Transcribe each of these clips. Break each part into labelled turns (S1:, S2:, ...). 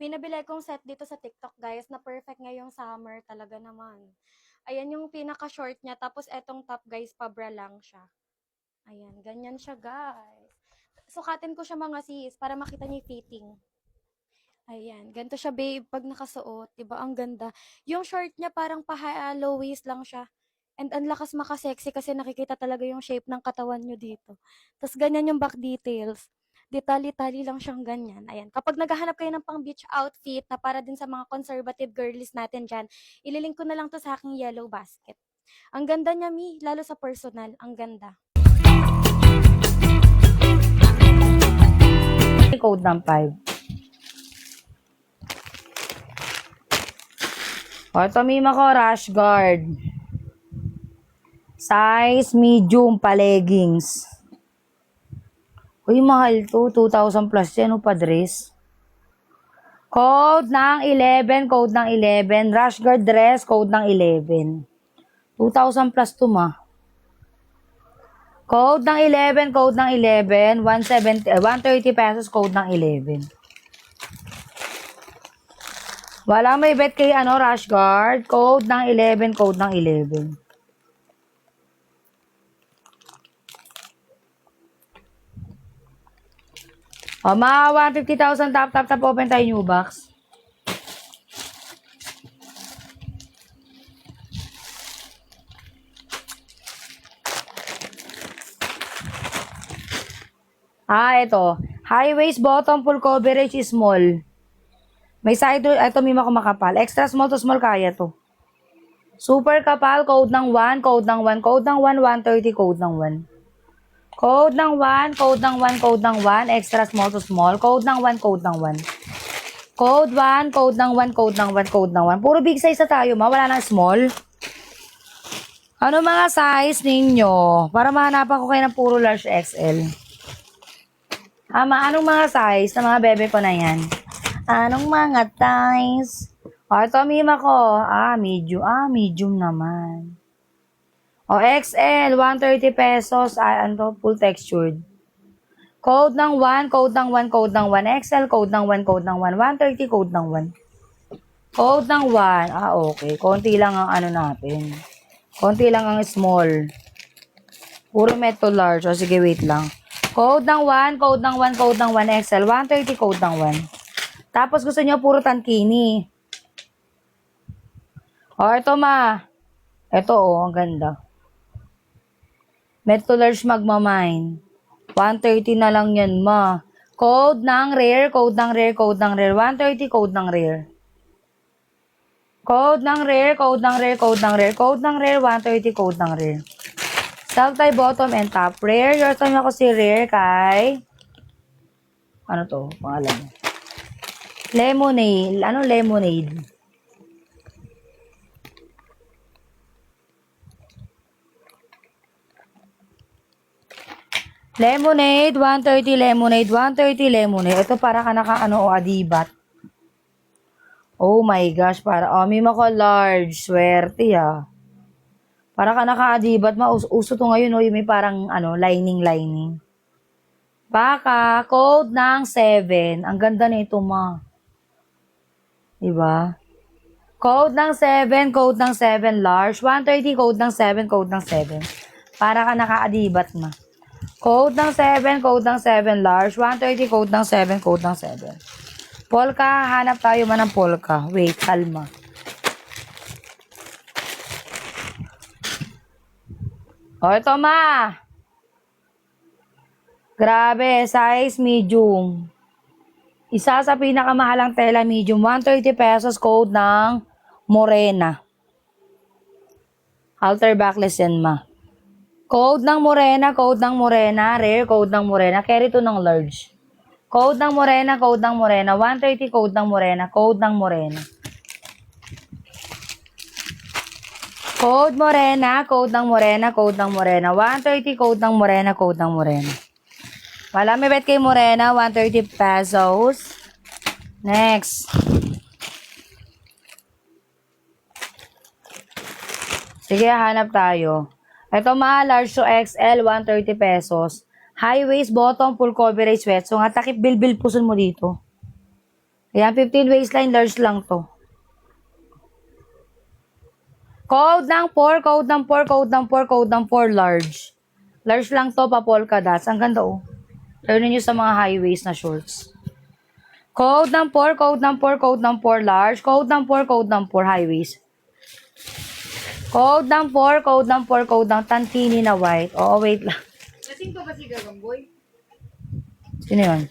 S1: May nabili akong set dito sa TikTok, guys, na perfect ngayong summer talaga naman. Ayan yung pinaka-short niya, tapos etong top, guys, pabra lang siya. Ayan, ganyan siya, guys. Sukatin ko siya mga sis, para makita niyo yung fitting. Ayan, ganito siya, babe, pag nakasuot. Diba, ang ganda. Yung short niya parang low waist lang siya. And ang lakas makasexy kasi nakikita talaga yung shape ng katawan nyo dito. Tapos ganyan yung back details. Detali-tali lang siyang ganyan. Ayan. Kapag naghahanap kayo ng pang beach outfit na para din sa mga conservative girlies natin dyan, ililink ko na lang to sa aking yellow basket. Ang ganda niya, Mi. Lalo sa personal. Ang ganda.
S2: Code ng 5. O, ito mima ko, rash guard. Size medium pa leggings. Uy, mahal to. 2,000 plus yan o pa dress. Code ng 11, code ng 11. Rash guard dress, code ng 11. 2,000 plus to ma. Code ng 11, code ng 11. 130 pesos, code ng 11. Wala may bet kay rash guard. Code ng 11, code ng 11. O, mga 150,000 tap open tayo new box. Ito. High waist, bottom, full coverage, small. May side, ito mima ko makapal. Extra small to small, kaya to. Super kapal, code ng 1, code ng 1, code ng 1, 130, code ng 1. Code ng 1, code ng 1, code ng 1, extra small to small, code ng 1, code ng 1. Code 1, code ng 1, code ng 1, code ng 1. Puro big size na tayo, ma. Wala nang small. Ano mga size ninyo? Para mahanapan ko kayo ng puro large XL. Anong mga size na mga bebe ko na yan? Anong mga size? O, ito mima ko. Medium. Medium naman. O, XL, 130 pesos. Full textured. Code ng 1, code ng 1, code ng 1. XL, code ng 1, code ng 1. 130, code ng 1. Code ng 1. Okay. Konti lang ang natin. Konti lang ang small. Puro metal large. O, sige, wait lang. Code ng 1, code ng 1, code ng 1. XL, 130, code ng 1. Tapos gusto niyo puro tankini. O, ito ma. Ito ang ganda. Metal large magmamine. 130 na lang yan, ma. Code ng rare, code ng rare, code ng rare. 130, code ng rare. Code ng rare, code ng rare, code ng rare. Code ng rare, 130, code ng rare. Self-tie bottom and top. Rare, your time ako si rare kay... Ano to? Pangalan. Lemonade. Ano lemonade? Lemonade, 130 lemonade, 130 lemonade. Ito para ka adibat. Oh my gosh, mima ko large. Swerte Para ka adibat, uso to ngayon, yung may parang, lining. Baka, code ng 7. Ang ganda nito, ma. Diba? Code ng 7, code ng 7, large. 130, code ng 7, code ng 7. Para ka adibat, ma. Code ng 7, code ng 7, large. 130, code ng 7, code ng 7. Polka, hanap tayo man ng polka. Wait, kalma. O, ito ma. Grabe, size medium. Isa sa pinakamahalang tela medium. 130 pesos, code ng Morena. Halter backless yan, ma. Code ng Morena, code ng Morena. Rare, code ng Morena. Carry to ng large. Code ng Morena, code ng Morena. 130, code ng Morena. Code ng Morena. Code Morena, code ng Morena, code ng Morena. 130, code ng Morena, code ng Morena. Wala may bet kay Morena, 130 pesos. Next. Sige, hanap tayo. Ito mga large to XL, 130 pesos. High waist, bottom, full coverage sweat. So nga, takip bilbil puson mo dito. Ayan, 15 waistline, large lang to. Code ng 4, code ng 4, code ng 4, code ng 4, large. Large lang to, pa polka dots. Ang ganda oh. Turn nyo sa mga high waist na shorts. Code ng 4, code ng 4, code ng 4, large. Code ng 4, code ng 4, high waist. Code ng 4, code ng 4, code ng tantini na white. Oo, wait lang.
S3: Lasing ko ba si Gagamboy?
S2: Sino yun?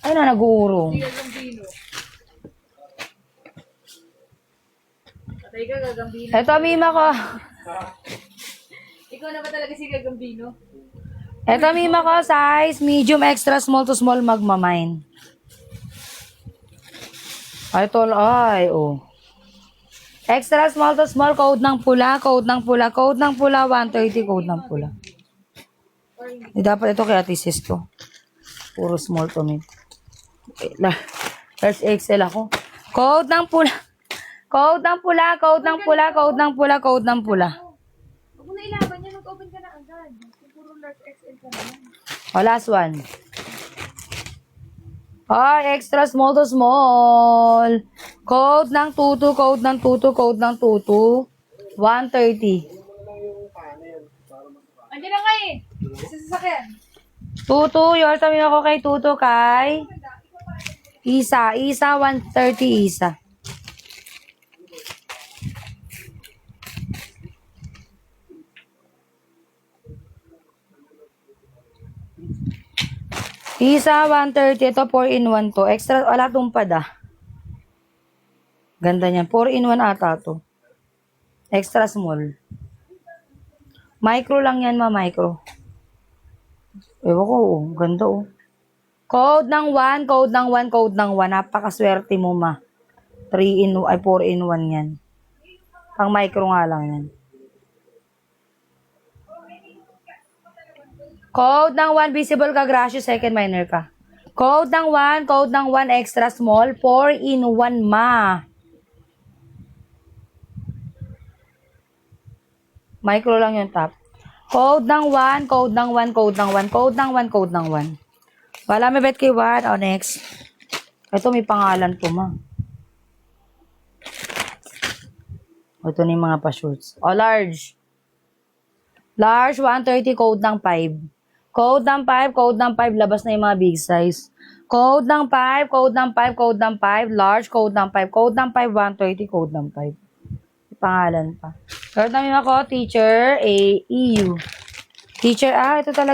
S2: Ay na, nag-uurong.
S3: Si Gagambino. Patay ka, Gagambino.
S2: Eto, mima ko.
S3: Ikaw na ba talaga si Gagambino?
S2: Eto, mima ko, size medium, extra small to small, magmamine. Ay, tol, ay, oh. Extra small to small, code ng pula, code ng pula, code ng pula, 130, code ng pula. Dapat ito kay Ate Sis to. Puro small to me. Large XL ako. Code ng pula. Code ng pula, code ng pula, code ng pula, code ng pula.
S3: Huwag mo na ilaban yan, mag-open ka na agad. Puro large XL ka naman.
S2: O, last one. Ay, extra small to small. Code ng tutu, code ng tutu, code ng tutu. 130.
S3: Andiyan na nga eh. Sa sasakyan.
S2: Tutu, yours kami ako kay Tutu kay Isa. Isa, 130 Isa. Isa, 130. Ito, 4-in-1 to. Extra, wala tumpad ah. Ganda niyan. 4-in-1 ata to. Extra small. Micro lang yan, micro. Ewan ko, oh. Ganda, oh. Code ng 1, code ng 1, code ng 1. Napakaswerte mo, ma. 4-in-1 yan. Pang micro nga lang yan. Code ng 1, visible ka, gracious, second minor ka. Code ng 1, code ng 1, extra small, 4-in-1, ma. Micro lang yung top. Code ng 1, code ng 1, code ng 1, code ng 1, code ng 1. Wala may bet kay 1. O, next. Ito, may pangalan po, ma. Ito na yung mga pa-shorts. O, large. Large, 130, code ng 5. Code ng 5, code ng 5, labas na yung mga big size. Code ng 5, code ng 5, code ng 5, large, code ng 5, code ng 5, 130, code ng 5. May pangalan pa. Code namin ako, teacher, A, EU. Teacher, ito talaga.